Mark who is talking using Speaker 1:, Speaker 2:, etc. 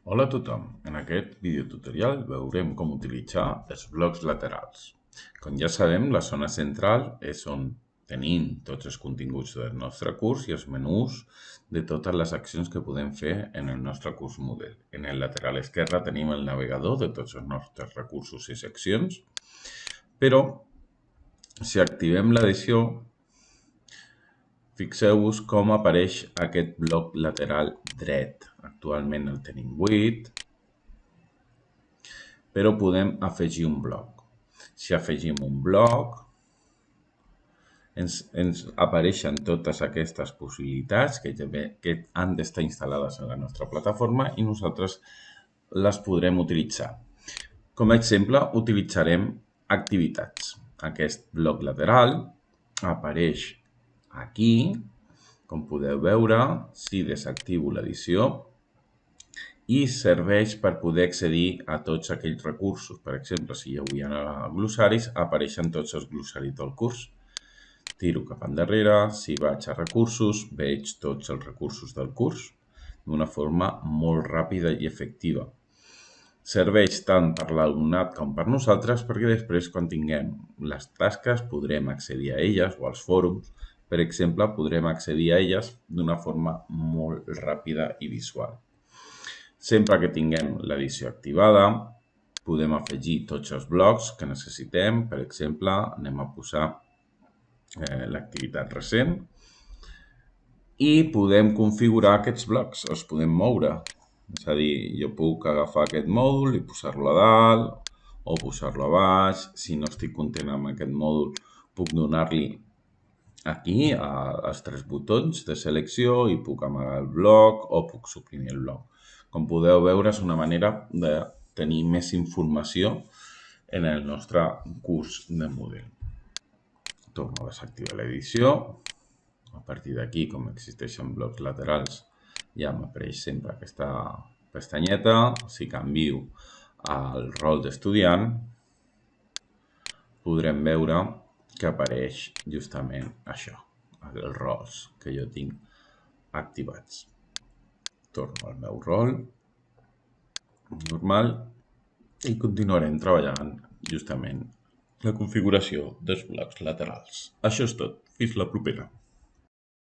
Speaker 1: Hola a tothom, en aquest videotutorial veurem com utilitzar els blocs laterals. Com ja sabem, la zona central és on tenim tots els continguts del nostre curs i els menús de totes les accions que podem fer en el nostre curs Moodle. En el lateral esquerre tenim el navegador de tots els nostres recursos i seccions, però si activem l'edició, fixeu-vos com apareix aquest bloc lateral dret. Actualment el tenim buit, però podem afegir un bloc. Si afegim un bloc, ens apareixen totes aquestes possibilitats que han d'estar instal·lades en la nostra plataforma i nosaltres les podrem utilitzar. Com a exemple, utilitzarem activitats. Aquest bloc lateral apareix aquí, com podeu veure, si desactivo l'edició, i serveix per poder accedir a tots aquells recursos. Per exemple, si jo vull anar a glossaris, apareixen tots els glossaris del curs. Tiro cap endarrere, si vaig a recursos, veig tots els recursos del curs d'una forma molt ràpida i efectiva. Serveix tant per l'alumnat com per nosaltres perquè després, quan tinguem les tasques, podrem accedir a elles o als fòrums. Per exemple, podrem accedir a elles d'una forma molt ràpida i visual. Sempre que tinguem l'edició activada, podem afegir tots els blocs que necessitem. Per exemple, anem a posar l'activitat recent i podem configurar aquests blocs, els podem moure. És a dir, jo puc agafar aquest mòdul i posar-lo a dalt o posar-lo a baix. Si no estic content amb aquest mòdul, puc donar-li aquí als tres botons de selecció i puc amagar el bloc o puc suprimir el bloc. Com podeu veure, és una manera de tenir més informació en el nostre curs de Moodle. Torno a desactivar l'edició. A partir d'aquí, com existeixen blocs laterals, ja m'apareix sempre aquesta pestanyeta. Si canvio al rol d'estudiant, podrem veure que apareix justament això, els rols que jo tinc activats. Torno al meu rol normal i continuarem treballant justament la configuració dels blocs laterals. Això és tot. Fins la propera.